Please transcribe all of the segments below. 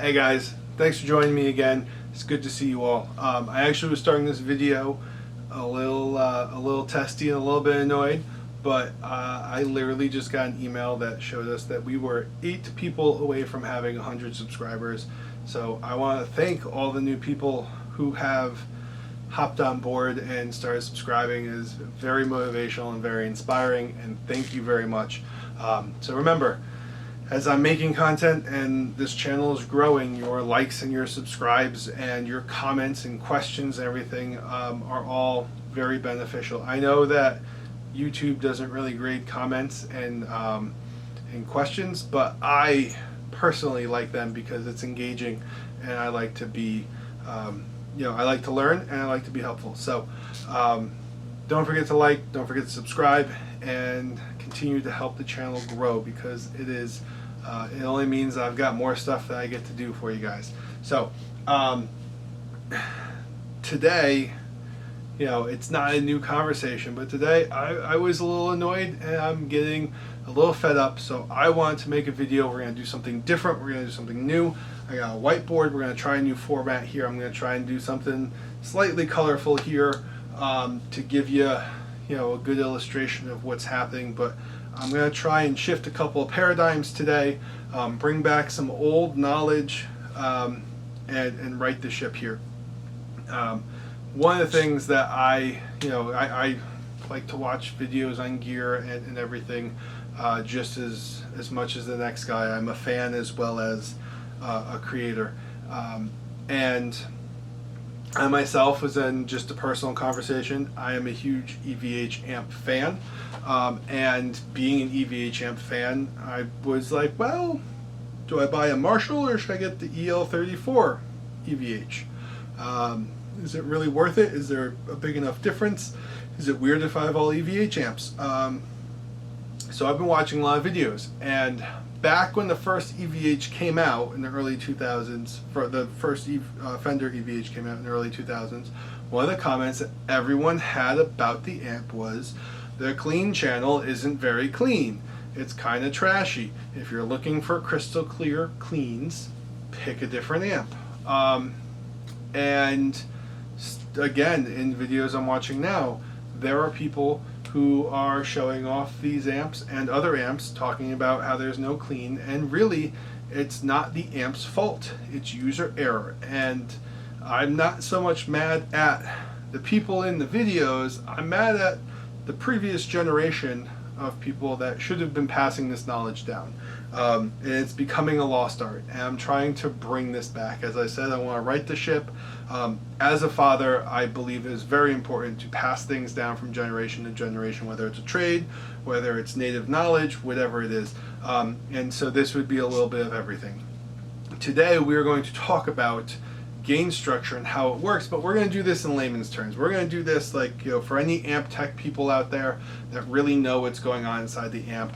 Hey guys, thanks for joining me again. It's good to see you all. I actually was starting this video a little testy and a little bit annoyed, but I literally just got an email that showed us that we were 8 people away from having 100 subscribers. So I want to thank all the new people who have hopped on board and started subscribing. It is very motivational and very inspiring, and thank you very much. So remember, as I'm making content and this channel is growing, your likes and your subscribes and your comments and questions and everything are all very beneficial. I know that YouTube doesn't really grade comments and questions, but I personally like them because it's engaging, and I like to be, I like to learn and I like to be helpful. So don't forget to like, don't forget to subscribe, and continue to help the channel grow, because it only means I've got more stuff that I get to do for you guys. So today, it's not a new conversation, but today I was a little annoyed and I'm getting a little fed up, so I wanted to make a video. We're going to do something different. We're going to do something new. I got a whiteboard. We're going to try a new format here. I'm going to try and do something slightly colorful here to give you, a good illustration of what's happening. But I'm going to try and shift a couple of paradigms today, bring back some old knowledge, and right the ship here. One of the things that I like to watch videos on gear and everything, just as much as the next guy. I'm a fan as well as a creator, and I myself was in just a personal conversation. I am a huge EVH amp fan, and being an EVH amp fan, I was like, well, do I buy a Marshall or should I get the EL34 EVH? Is it really worth it? Is there a big enough difference? Is it weird if I have all EVH amps? So I've been watching a lot of videos, and back when the first EVH came out in the early 2000s, for the first Fender EVH came out in the early 2000s, one of the comments that everyone had about the amp was, the clean channel isn't very clean. It's kind of trashy. If you're looking for crystal clear cleans, pick a different amp. And again, in videos I'm watching now, there are people who are showing off these amps and other amps, talking about how there's no clean, and really it's not the amp's fault, it's user error. And I'm not so much mad at the people in the videos, I'm mad at the previous generation of people that should have been passing this knowledge down. And it's becoming a lost art, and I'm trying to bring this back. As I said, I want to right the ship. As a father, I believe it is very important to pass things down from generation to generation, whether it's a trade, whether it's native knowledge, whatever it is. And so this would be a little bit of everything. Today we are going to talk about gain structure and how it works, but we're going to do this in layman's terms. We're going to do this like, for any amp tech people out there that really know what's going on inside the amp.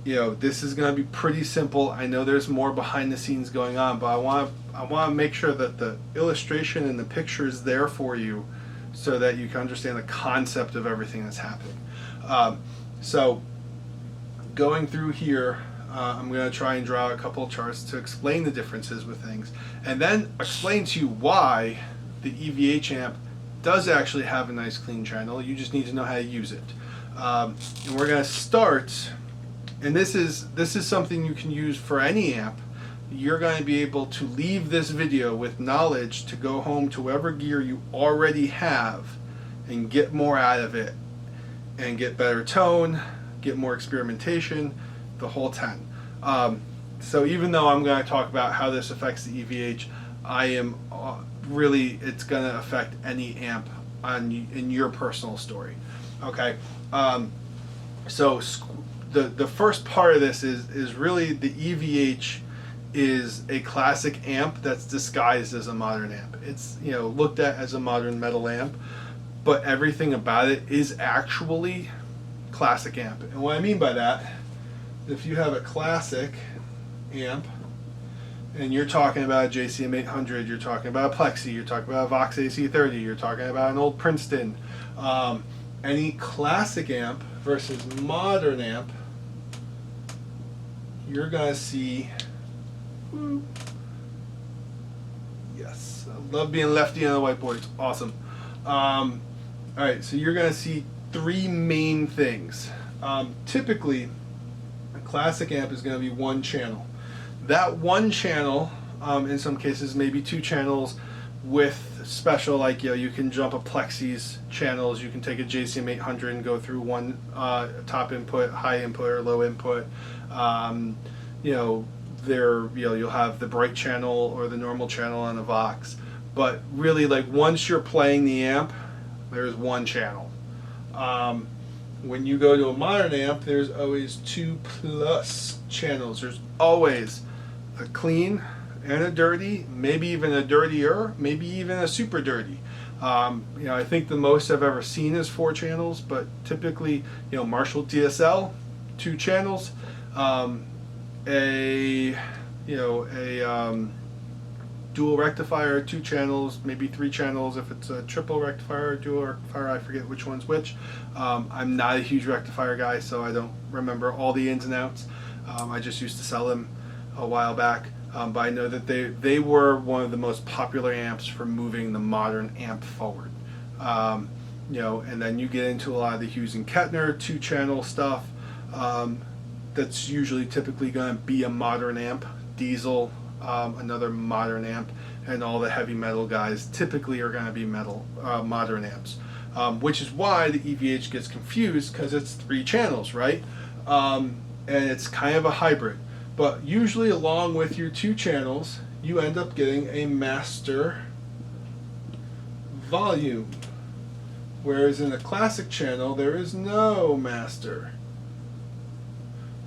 This is going to be pretty simple. I know there's more behind the scenes going on, but I want to make sure that the illustration and the picture is there for you so that you can understand the concept of everything that's happening. So going through here, I'm going to try and draw a couple of charts to explain the differences with things, and then explain to you why the EVH amp does actually have a nice clean channel. You just need to know how to use it. And we're going to start, and this is something you can use for any amp. You're going to be able to leave this video with knowledge to go home to whatever gear you already have and get more out of it, and get better tone, get more experimentation, the whole 10. So even though I'm going to talk about how this affects the EVH, I am really, it's going to affect any amp in your personal story. Okay. So the first part of this is really the EVH is a classic amp that's disguised as a modern amp. It's looked at as a modern metal amp, but everything about it is actually classic amp. And what I mean by that, if you have a classic amp and you're talking about a JCM 800, you're talking about a Plexi, you're talking about a Vox AC30, you're talking about an old Princeton, any classic amp versus modern amp, you're going to see Yes, I love being lefty on the whiteboard. It's awesome. All right, so you're gonna see three main things. Typically, a classic amp is gonna be one channel. That one channel, in some cases, maybe two channels with special, like, you know, you can jump a Plexis channels. You can take a JCM 800 and go through one top input, high input, or low input. You know, you'll have the bright channel or the normal channel on a Vox. But really, like, once you're playing the amp, there's one channel. When you go to a modern amp, there's always 2+ channels. There's always a clean and a dirty, maybe even a dirtier, maybe even a super dirty. You know, I think the most I've ever seen is 4 channels, but typically, you know, Marshall DSL, 2 channels. Dual rectifier, 2 channels, maybe 3 channels if it's a triple rectifier or dual rectifier. I forget which one's which. I'm not a huge rectifier guy, so I don't remember all the ins and outs. I just used to sell them a while back, but I know that they were one of the most popular amps for moving the modern amp forward. You know, and then you get into a lot of the Hughes and Kettner 2-channel stuff. That's usually typically going to be a modern amp. Diesel, another modern amp, and all the heavy metal guys typically are going to be modern amps, which is why the EVH gets confused, because it's 3 channels, right? And it's kind of a hybrid. But usually, along with your 2 channels, you end up getting a master volume, whereas in a classic channel there is no master.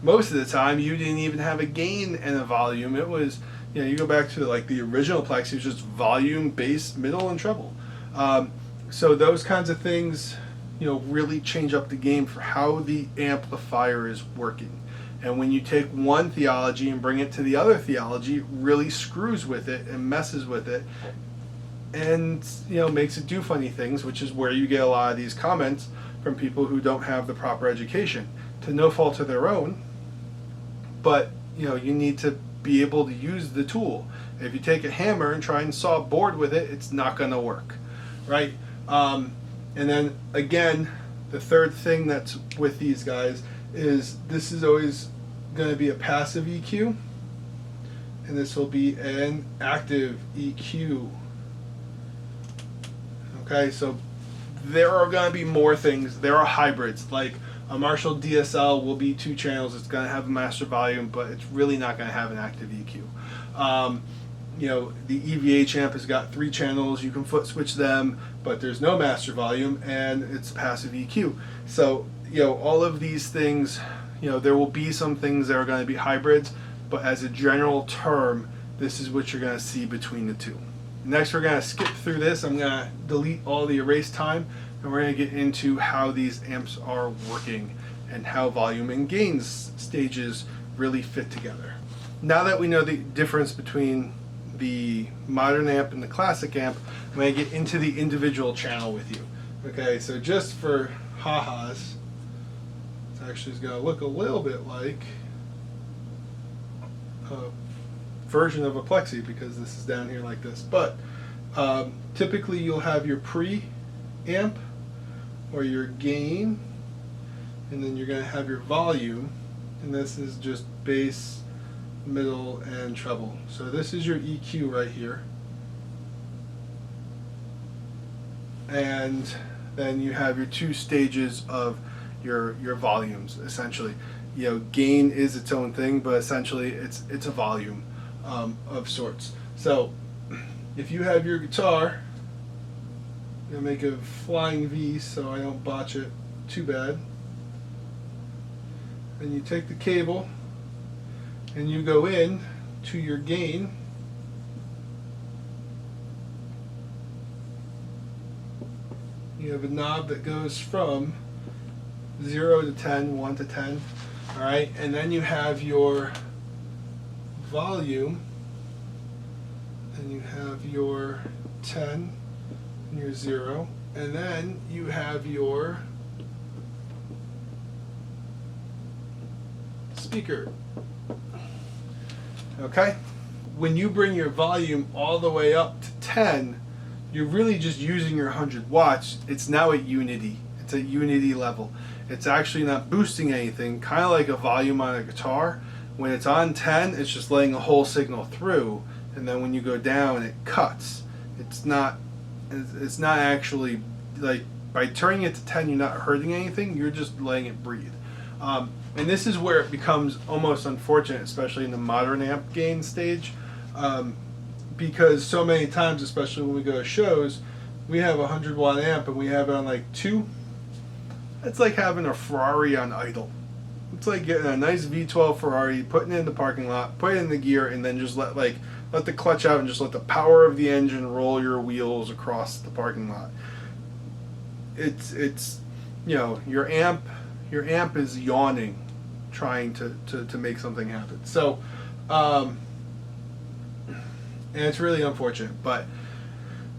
Most of the time you didn't even have a gain and a volume. It was, you know, you go back to like the original Plex, it was just volume, bass, middle, and treble. So those kinds of things, you know, really change up the game for how the amplifier is working. And when you take one theology and bring it to the other theology, it really screws with it and messes with it, and, you know, makes it do funny things, which is where you get a lot of these comments from people who don't have the proper education, to no fault of their own. But, you know, you need to be able to use the tool. If you take a hammer and try and saw a board with it, it's not going to work, right? And then again, the third thing that's with these guys is this is always going to be a passive EQ, and this will be an active EQ. Okay, so there are going to be more things. There are hybrids, like a Marshall DSL will be 2 channels. It's going to have a master volume, but it's really not going to have an active EQ. You know, the EVH amp has got 3 channels. You can foot switch them, but there's no master volume, and it's passive EQ. So, you know, all of these things, you know, there will be some things that are going to be hybrids, but as a general term, this is what you're going to see between the 2. Next, we're going to skip through this. I'm going to delete all the erase time, and we're going to get into how these amps are working and how volume and gains stages really fit together. Now that we know the difference between the modern amp and the classic amp, I'm going to get into the individual channel with you. Okay, so just for ha-has, it actually is going to look a little bit like a version of a Plexi, because this is down here like this. But typically you'll have your pre-amp or your gain, and then you're going to have your volume, and this is just bass, middle, and treble. So this is your EQ right here, and then you have your 2 stages of your volumes. Essentially, you know, gain is its own thing, but essentially it's a volume of sorts. So if you have your guitar, I'm gonna make a flying V so I don't botch it too bad, and you take the cable and you go in to your gain, you have a knob that goes from 0 to 10, 1 to 10, all right, and then you have your volume, and you have your 10 and your 0, and then you have your speaker. Okay, when you bring your volume all the way up to 10, you're really just using your 100 watts. It's now at unity. It's at unity level. It's actually not boosting anything, kind of like a volume on a guitar. When it's on 10, it's just letting a whole signal through, and then when you go down, it cuts. It's not actually, like, by turning it to 10, you're not hurting anything, you're just letting it breathe. And this is where it becomes almost unfortunate, especially in the modern amp gain stage, because so many times, especially when we go to shows, we have a 100 watt amp and we have it on like 2. It's like having a Ferrari on idle. It's like getting a nice V12 Ferrari, putting it in the parking lot, put it in the gear, and then just let the clutch out and just let the power of the engine roll your wheels across the parking lot. It's you know, your amp is yawning trying to make something happen. So and it's really unfortunate, but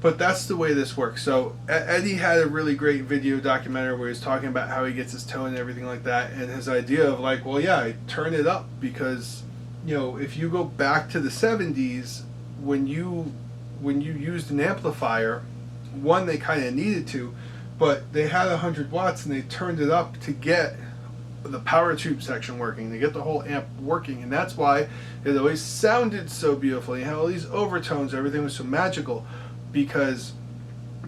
that's the way this works. So Eddie had a really great video documentary where he's talking about how he gets his tone and everything like that, and his idea of like, well, yeah, I turn it up because, you know, if you go back to the 70s, when you used an amplifier, one, they kind of needed to, but they had 100 watts and they turned it up to get the power tube section working, to get the whole amp working, and that's why it always sounded so beautifully. You had all these overtones, everything was so magical, because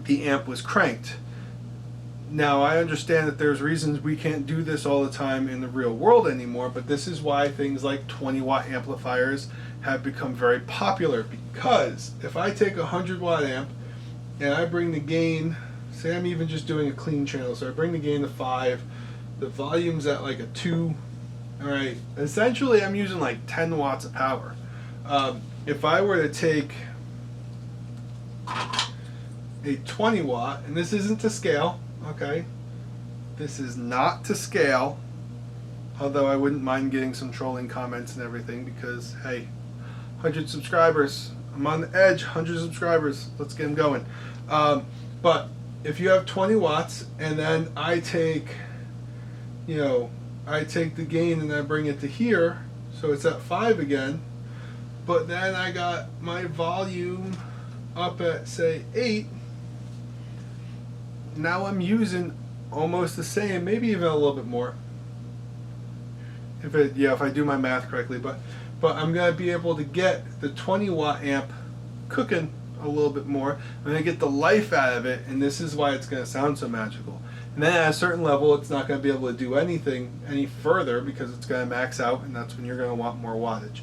the amp was cranked. Now, I understand that there's reasons we can't do this all the time in the real world anymore, but this is why things like 20 watt amplifiers have become very popular, because if I take a 100 watt amp and I bring the gain, say I'm even just doing a clean channel, so I bring the gain to 5, the volume's at like a 2, alright, essentially I'm using like 10 watts of power. If I were to take a 20 watt, and this isn't to scale, okay, this is not to scale, although I wouldn't mind getting some trolling comments and everything, because hey, 100 subscribers, I'm on the edge, 100 subscribers, let's get them going. But if you have 20 watts and then I take, you know, I take the gain and I bring it to here, so it's at 5 again, but then I got my volume up at say 8, now I'm using almost the same, maybe even a little bit more, if I do my math correctly, but I'm gonna be able to get the 20 watt amp cooking a little bit more. I'm gonna get the life out of it, and this is why it's gonna sound so magical. And then at a certain level, it's not gonna be able to do anything any further because it's gonna max out, and that's when you're gonna want more wattage.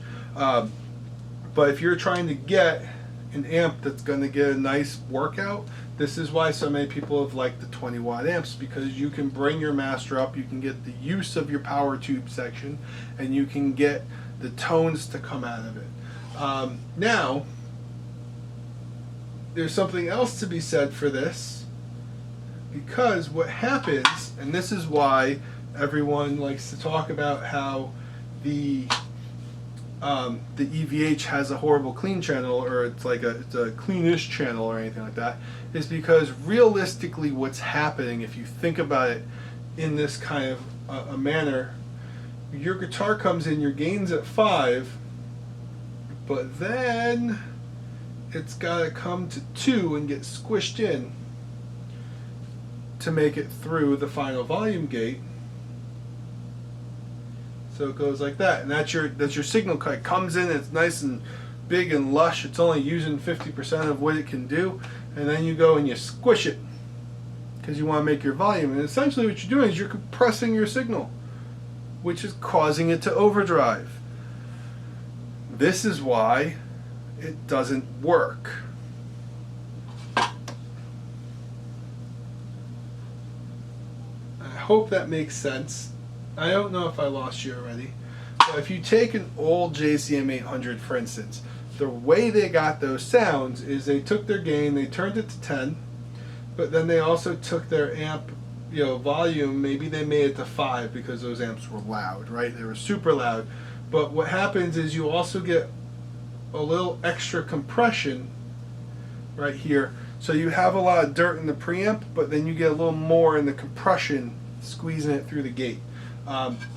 But if you're trying to get an amp that's going to get a nice workout, this is why so many people have liked the 20 watt amps, because you can bring your master up, you can get the use of your power tube section, and you can get the tones to come out of it. Now, there's something else to be said for this, because what happens, and this is why everyone likes to talk about how the EVH has a horrible clean channel, or it's like it's a cleanish channel or anything like that, is because realistically what's happening, if you think about it in this kind of a manner, your guitar comes in, your gain's at 5, but then it's got to come to 2 and get squished in to make it through the final volume gate. So it goes like that, and that's your signal cut. It comes in, it's nice and big and lush, it's only using 50% of what it can do, and then you go and you squish it because you want to make your volume, and essentially what you're doing is you're compressing your signal, which is causing it to overdrive. This is why it doesn't work. I hope that makes sense. I don't know if I lost you already, but if you take an old JCM 800, for instance, the way they got those sounds is they took their gain, they turned it to 10, but then they also took their amp, you know, volume, maybe they made it to 5 because those amps were loud, right? They were super loud. But what happens is you also get a little extra compression right here. So you have a lot of dirt in the preamp, but then you get a little more in the compression, squeezing it through the gate.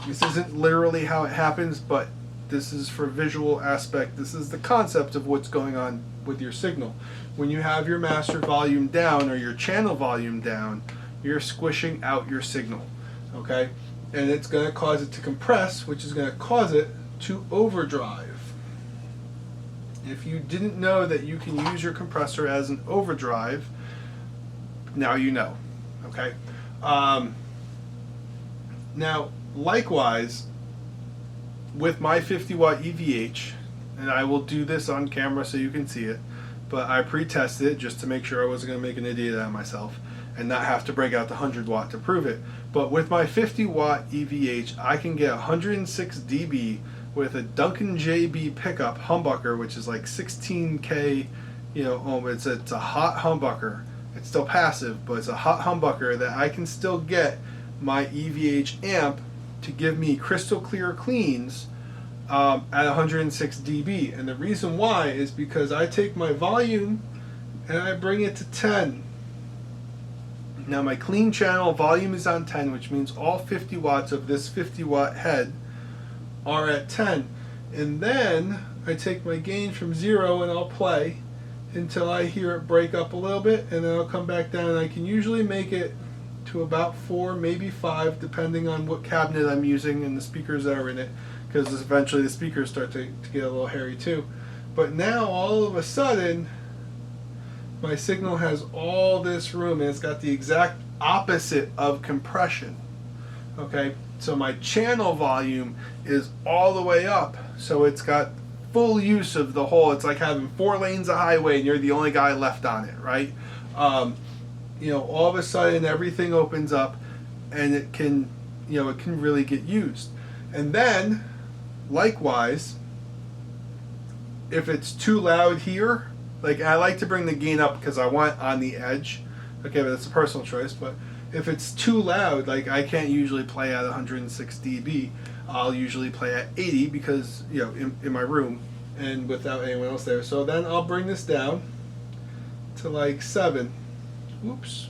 This isn't literally how it happens, but This is for visual aspect. This is the concept of what's going on with your signal. When you have your master volume down or your channel volume down, you're squishing out your signal, okay? And it's going to cause it to compress, which is going to cause it to overdrive. If you didn't know that you can use your compressor as an overdrive, now you know, okay? Now, likewise, with my 50 watt EVH, and I will do this on camera so you can see it, but I pre-tested it just to make sure I wasn't going to make an idiot out of myself and not have to break out the 100 watt to prove it. But with my 50 watt EVH, I can get 106 dB with a Duncan JB pickup humbucker, which is like 16K, you know, it's a hot humbucker. It's still passive, but it's a hot humbucker that I can still get my EVH amp to give me crystal clear cleans at 106 dB. And the reason why is because I take my volume and I bring it to 10. Now my clean channel volume is on 10, which means all 50 watts of this 50 watt head are at 10. And then I take my gain from 0 and I'll play until I hear it break up a little bit, and then I'll come back down, and I can usually make it to about 4, maybe 5, depending on what cabinet I'm using and the speakers that are in it, because eventually the speakers start to get a little hairy too. But now all of a sudden my signal has all this room, and it's got the exact opposite of compression. Okay, so my channel volume is all the way up, so it's got full use of the whole. It's like having 4 lanes of highway and you're the only guy left on it, right? You know, all of a sudden everything opens up and it can, you know, it can really get used. And then likewise, if it's too loud here, like I like to bring the gain up because I want on the edge, okay, but that's a personal choice. But if it's too loud, like I can't usually play at 106 dB, I'll usually play at 80 because, you know, in my room and without anyone else there. So then I'll bring this down to like 7. Whoops.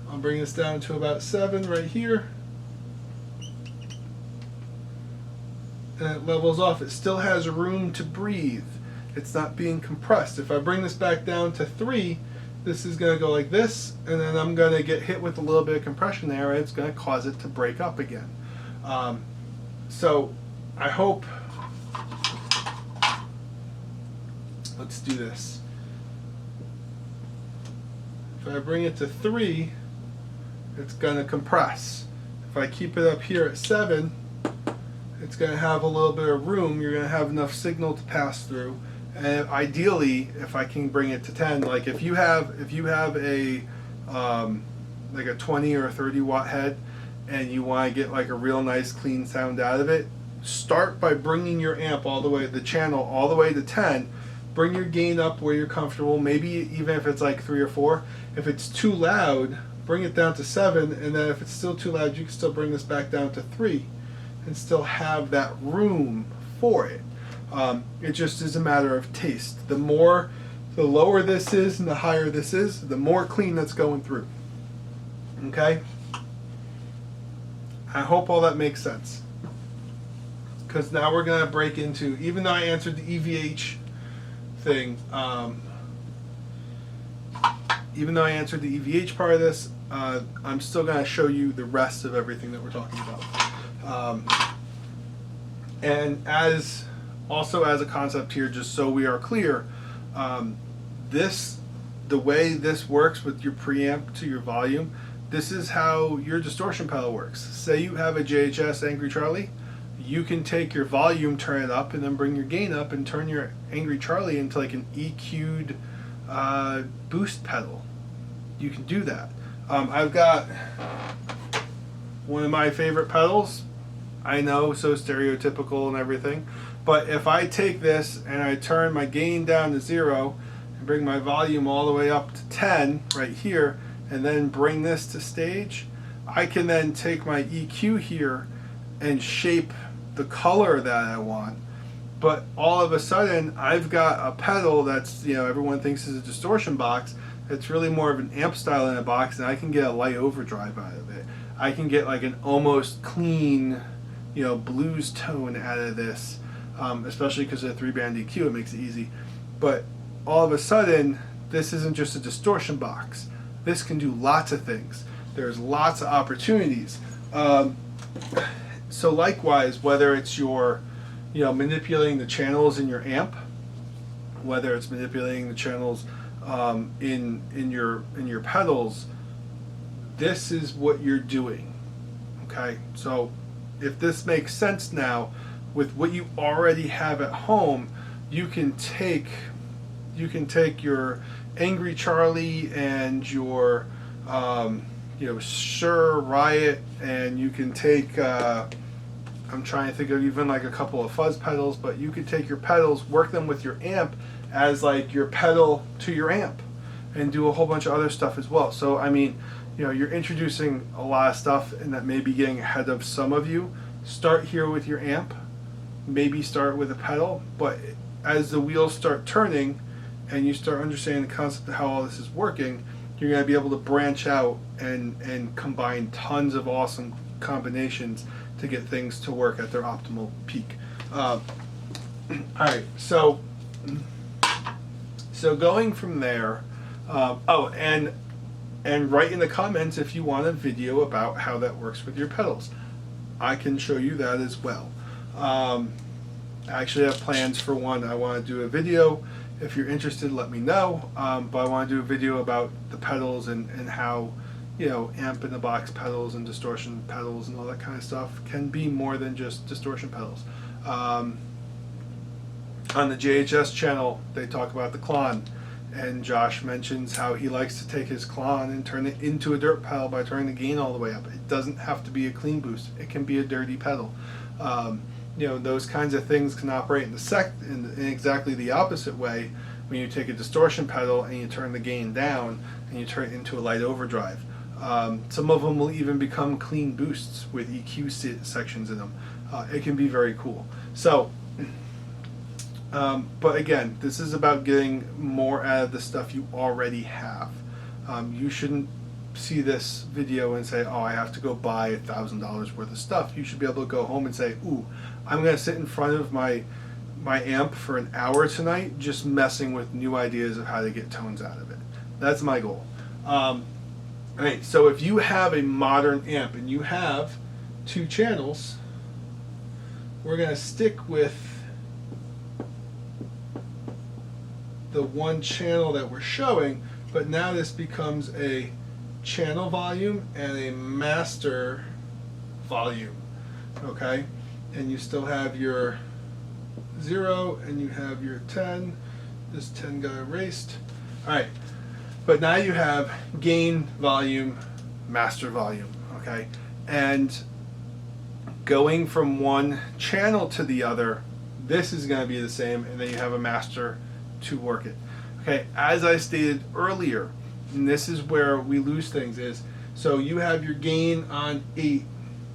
I'll bring this down to about 7 right here. And it levels off. It still has room to breathe. It's not being compressed. If I bring this back down to 3, this is going to go like this, and then I'm going to get hit with a little bit of compression there, and it's going to cause it to break up again. So I hope, let's do this. If I bring it to 3, it's going to compress. If I keep it up here at 7, it's going to have a little bit of room. You're going to have enough signal to pass through. And ideally, if I can bring it to 10, like if you have a like a 20 or a 30 watt head, and you want to get like a real nice clean sound out of it, start by bringing your amp all the way, the channel all the way to 10. Bring your gain up where you're comfortable, maybe even if it's like 3 or 4. If it's too loud, bring it down to 7, and then if it's still too loud, you can still bring this back down to 3 and still have that room for it. It just is a matter of taste. The lower this is and the higher this is, the more clean that's going through. Okay? I hope all that makes sense. Because now we're going to break into, even though I answered the EVH thing, even though I answered the EVH part of this, I'm still going to show you the rest of everything that we're talking about. And also as a concept here, just so we are clear, the way this works with your preamp to your volume, this is how your distortion pedal works. Say you have a JHS Angry Charlie, you can take your volume, turn it up, and then bring your gain up and turn your Angry Charlie into like an EQ'd boost pedal. You can do that. I've got one of my favorite pedals. I know, so stereotypical and everything, but if I take this and I turn my gain down to 0 and bring my volume all the way up to 10 right here, and then bring this to stage, I can then take my EQ here and shape the color that I want. But all of a sudden I've got a pedal that's, you know, everyone thinks is a distortion box. It's really more of an amp style in a box, and I can get a light overdrive out of it. I can get like an almost clean blues tone out of this, especially because of the 3-band EQ, it makes it easy. But all of a sudden, this isn't just a distortion box. This can do lots of things. There's lots of opportunities. So likewise, whether it's your, manipulating the channels in your amp, whether it's manipulating the channels in your pedals, this is what you're doing. Okay, so if this makes sense now, with what you already have at home, you can take your Angry Charlie and your Shure Riot, and you can take I'm trying to think of even like a couple of fuzz pedals, but you could take your pedals, work them with your amp as like your pedal to your amp, and do a whole bunch of other stuff as well. So I mean, you're introducing a lot of stuff, and that may be getting ahead of some of you. Start here with your amp, maybe start with a pedal, but as the wheels start turning and you start understanding the concept of how all this is working, you're going to be able to branch out and combine tons of awesome combinations to get things to work at their optimal peak. Alright, so going from there, and write in the comments if you want a video about how that works with your pedals. I can show you that as well. I actually have plans for one. I want to do a video. If you're interested, let me know. But I want to do a video about the pedals and how, amp in the box pedals and distortion pedals and all that kind of stuff can be more than just distortion pedals. On the JHS channel, they talk about the Klon, and Josh mentions how he likes to take his Klon and turn it into a dirt pedal by turning the gain all the way up. It doesn't have to be a clean boost. It can be a dirty pedal. Those kinds of things can operate in exactly the opposite way when you take a distortion pedal and you turn the gain down and you turn it into a light overdrive. Some of them will even become clean boosts with EQ sections in them. It can be very cool. So, but again, this is about getting more out of the stuff you already have. You shouldn't see this video and say, oh, I have to go buy $1,000 worth of stuff. You should be able to go home and say, ooh, I'm going to sit in front of my amp for an hour tonight just messing with new ideas of how to get tones out of it. That's my goal. Alright, so if you have a modern amp and you have 2 channels, we're going to stick with the one channel that we're showing, but now this becomes a channel volume and a master volume. Okay, and you still have your 0 and you have your 10. This 10 got erased. Alright, but now you have gain volume, master volume. Okay, and going from one channel to the other, this is going to be the same, and then you have a master to work it. Okay, as I stated earlier, and this is where we lose things, is so you have your gain on 8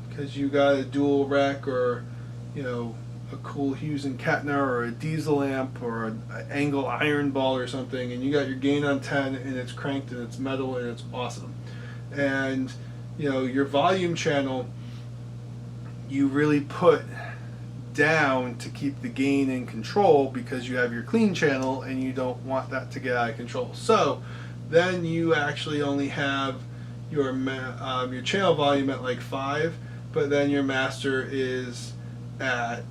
because you got a dual rec, or a cool Hughes and Kettner, or a diesel amp, or an angle iron ball or something, and you got your gain on 10 and it's cranked and it's metal and it's awesome. And your volume channel you really put down to keep the gain in control because you have your clean channel and you don't want that to get out of control. So then you actually only have your channel volume at like 5, but then your master is at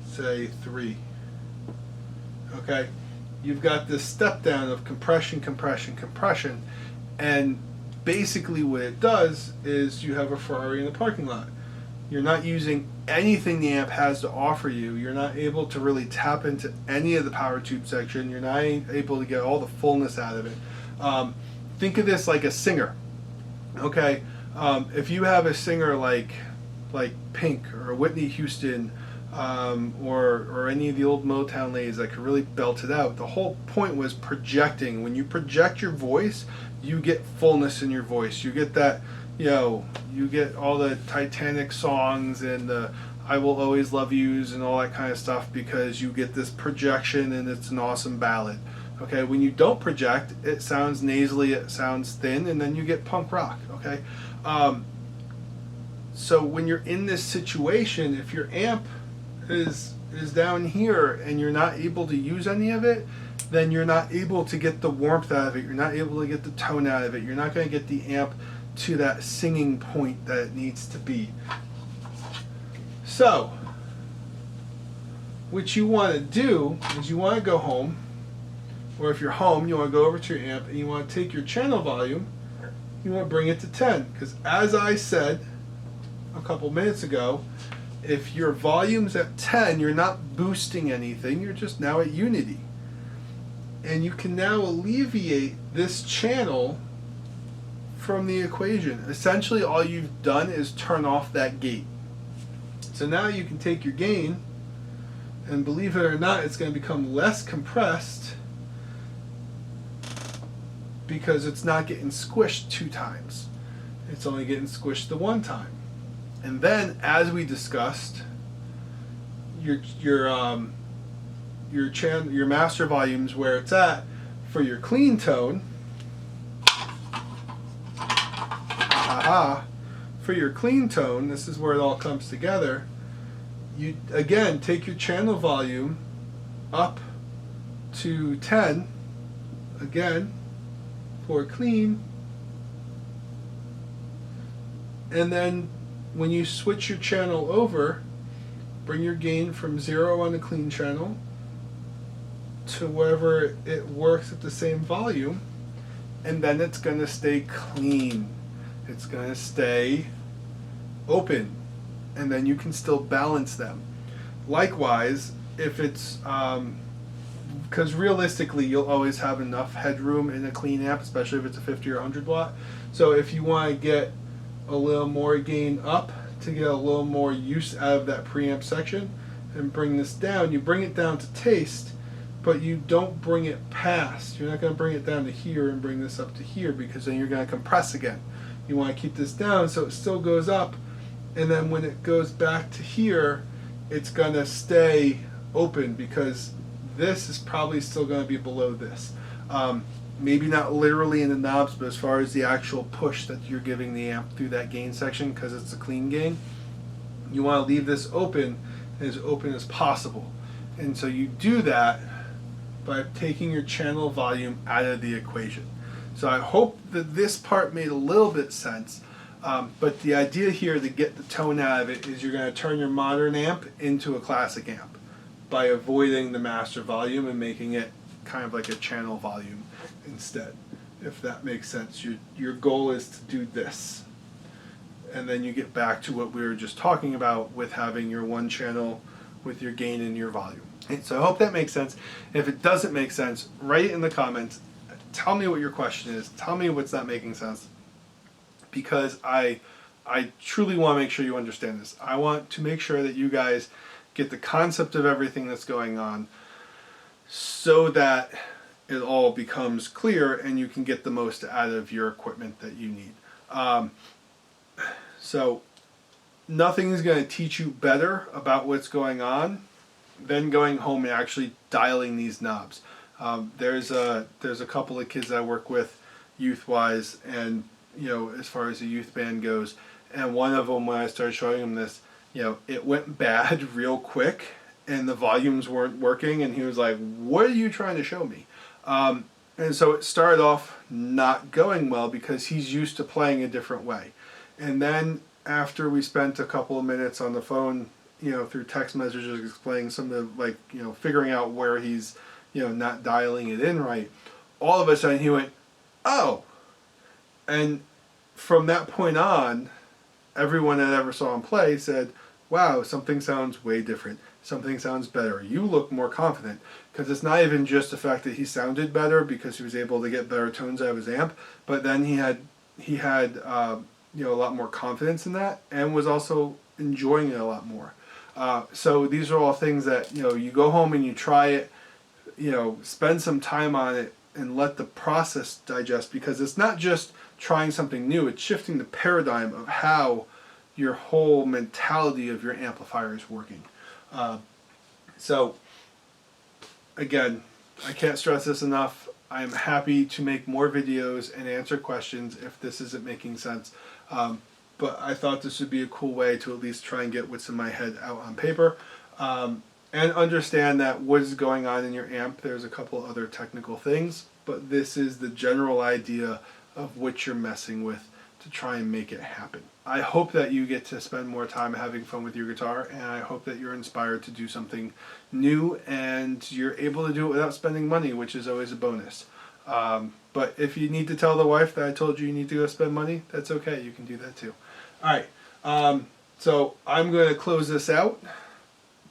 say 3. Okay, you've got this step down of compression, compression, compression, and basically what it does is you have a Ferrari in the parking lot. You're not using anything the amp has to offer you. You're not able to really tap into any of the power tube section. You're not able to get all the fullness out of it. Think of this like a singer. Okay, if you have a singer like Pink or Whitney Houston, or any of the old Motown ladies that could really belt it out, the whole point was projecting. When you project your voice, you get fullness in your voice. You get that, you get all the Titanic songs and the I Will Always Love Yous and all that kind of stuff because you get this projection and it's an awesome ballad. Okay, when you don't project, it sounds nasally, it sounds thin, and then you get punk rock. Okay, So when you're in this situation, if your amp is down here and you're not able to use any of it, then you're not able to get the warmth out of it. You're not able to get the tone out of it. You're not going to get the amp to that singing point that it needs to be. So what you want to do is you want to go home, or if you're home, you want to go over to your amp and you want to take your channel volume, you want to bring it to 10. Because as I said a couple minutes ago, if your volume's at 10, you're not boosting anything, you're just now at unity. And you can now alleviate this channel from the equation. Essentially all you've done is turn off that gate. So now you can take your gain, and believe it or not, it's going to become less compressed because it's not getting squished 2 times. It's only getting squished the 1 time. And then, as we discussed, your master volume's where it's at for your clean tone. Aha! For your clean tone, this is where it all comes together. You again take your channel volume up to 10 again for clean, and then when you switch your channel over, bring your gain from 0 on the clean channel to wherever it works at the same volume, and then it's going to stay clean. It's going to stay open, and then you can still balance them. Likewise, if it's because realistically you'll always have enough headroom in a clean amp, especially if it's a 50 or 100 watt. So if you want to get a little more gain up to get a little more use out of that preamp section and bring this down, you bring it down to taste, but you don't bring it past. You're not going to bring it down to here and bring this up to here, because then you're going to compress again. You want to keep this down so it still goes up, and then when it goes back to here, it's going to stay open, because this is probably still going to be below this. Maybe not literally in the knobs, but as far as the actual push that you're giving the amp through that gain section, because it's a clean gain, you want to leave this open as possible. And so you do that by taking your channel volume out of the equation. So I hope that this part made a little bit sense. But the idea here to get the tone out of it is you're going to turn your modern amp into a classic amp by avoiding the master volume and making it kind of like a channel volume instead, if that makes sense. Your goal is to do this, and then you get back to what we were just talking about with having your one channel with your gain and your volume. And so I hope that makes sense. If it doesn't make sense, write it in the comments. Tell me what your question is. Tell me what's not making sense, because I truly want to make sure you understand this. I want to make sure that you guys get the concept of everything that's going on, so that it all becomes clear and you can get the most out of your equipment that you need. So nothing is going to teach you better about what's going on than going home and actually dialing these knobs. There's a couple of kids I work with youth-wise, and as far as the youth band goes, and one of them, when I started showing him this, it went bad real quick and the volumes weren't working, and he was like, "What are you trying to show me?" And so it started off not going well because he's used to playing a different way. And then after we spent a couple of minutes on the phone, through text messages explaining some of the, figuring out where he's, not dialing it in right, all of a sudden he went, "Oh." And from that point on, everyone that ever saw him play said, "Wow, something sounds way different. Something sounds better. You look more confident." Because it's not even just the fact that he sounded better because he was able to get better tones out of his amp, but then he had a lot more confidence in that, and was also enjoying it a lot more. So these are all things that you go home and you try it, spend some time on it and let the process digest, because it's not just trying something new, it's shifting the paradigm of how your whole mentality of your amplifier is working. So again, I can't stress this enough. I'm happy to make more videos and answer questions if this isn't making sense. but I thought this would be a cool way to at least try and get what's in my head out on paper. And understand that what is going on in your amp. There's a couple other technical things, but this is the general idea of what you're messing with to try and make it happen. I hope that you get to spend more time having fun with your guitar, and I hope that you're inspired to do something new and you're able to do it without spending money, which is always a bonus. But if you need to tell the wife that I told you you need to go spend money, that's okay. You can do that too. All right. So I'm going to close this out,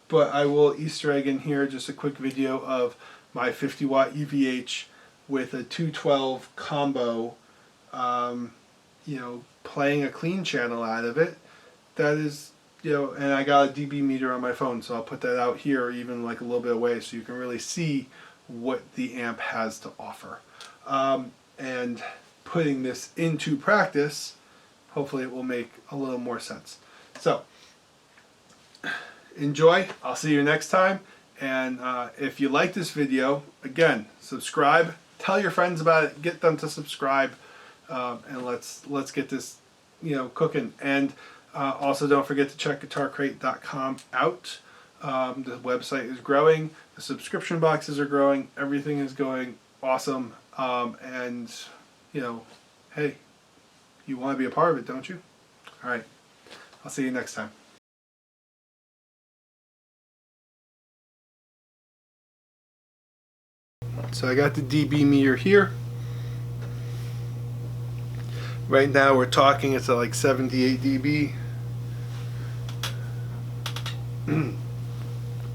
but I will Easter egg in here just a quick video of my 50 watt EVH with a 212 combo, playing a clean channel out of it. That is, and I got a dB meter on my phone, so I'll put that out here even like a little bit away so you can really see what the amp has to offer. And putting this into practice, hopefully it will make a little more sense. So enjoy. I'll see you next time. And if you like this video, again, subscribe, tell your friends about it, get them to subscribe, and let's get this cooking. And also don't forget to check guitarcrate.com out. The website is growing, the subscription boxes are growing, everything is going awesome. And hey, you want to be a part of it, don't you? All right, I'll see you next time. So I got the dB meter here. Right now we're talking, it's at like 78 dB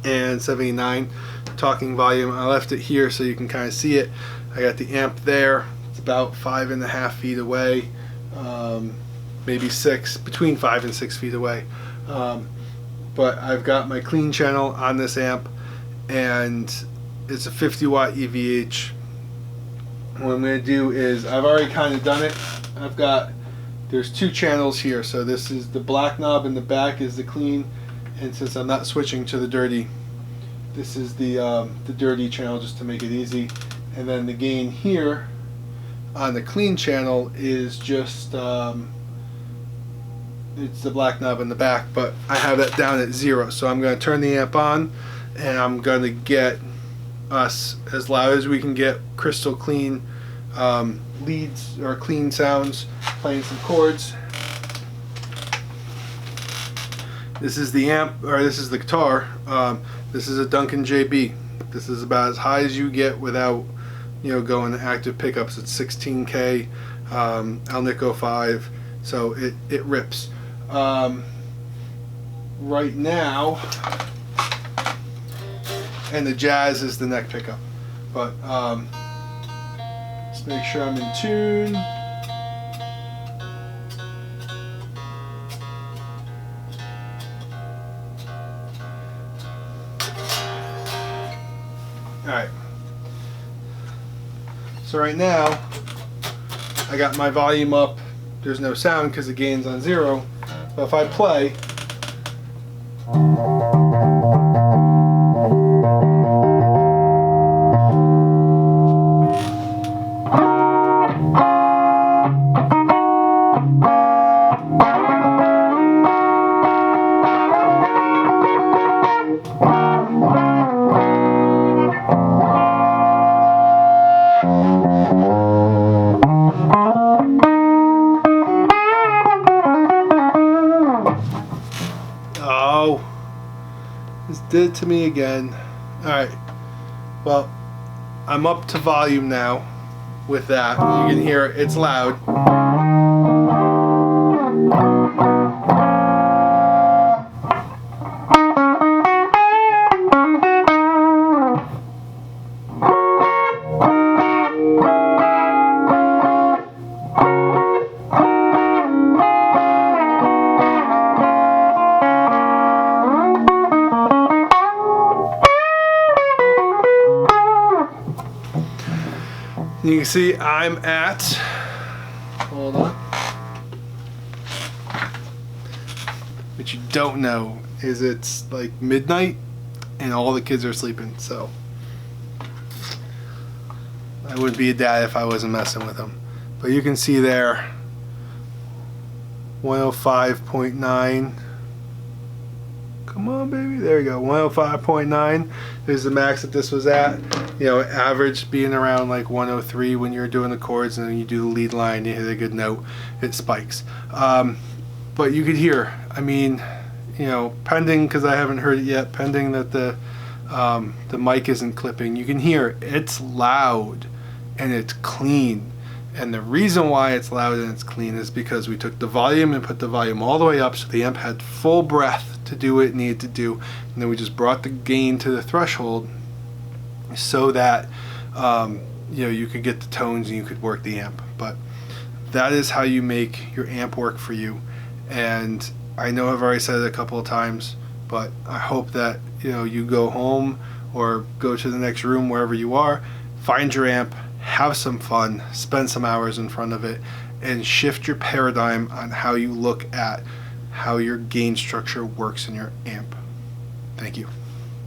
and 79 talking volume. I left it here so you can kind of see it. I got the amp there. It's about 5.5 feet away, maybe 6, between 5 and 6 feet away. But I've got my clean channel on this amp, and it's a 50 watt EVH. What I'm going to do is, I've already kind of done it. There's 2 channels here, so this is the black knob in the back is the clean, and since I'm not switching to the dirty, this is the dirty channel just to make it easy. And then the gain here on the clean channel is just it's the black knob in the back, but I have that down at 0. So I'm going to turn the amp on, and I'm going to get us as loud as we can get, crystal clean leads or clean sounds, playing some chords. This is the amp, or this is the guitar. This is a Duncan JB. This is about as high as you get without going to active pickups. It's 16K Alnico 5, so it rips. Right now, and the Jazz is the neck pickup, but let's make sure I'm in tune. Alright, so right now I got my volume up. There's no sound because the gain's on 0, but if I play, this did it to me again. Alright, well, I'm up to volume now with that. You can hear it's loud. You can see I'm at, hold on, what you don't know is it's like midnight and all the kids are sleeping, so I wouldn't be a dad if I wasn't messing with them. But you can see there 105.9. Come on, baby. There you go. 105.9 is the max that this was at. You know, average being around like 103 when you're doing the chords, and then you do the lead line, you hit a good note, it spikes. But you could hear, I mean, you know, pending, because I haven't heard it yet, pending that the mic isn't clipping, you can hear it's loud and it's clean. And the reason why it's loud and it's clean is because we took the volume and put the volume all the way up so the amp had full breath to do what it needed to do, and then we just brought the gain to the threshold so that you know, you could get the tones and you could work the amp. But that is how you make your amp work for you. And I know I've already said it a couple of times, but I hope that, you know, you go home or go to the next room, wherever you are, find your amp, have some fun, spend some hours in front of it, and shift your paradigm on how you look at how your gain structure works in your amp. Thank you.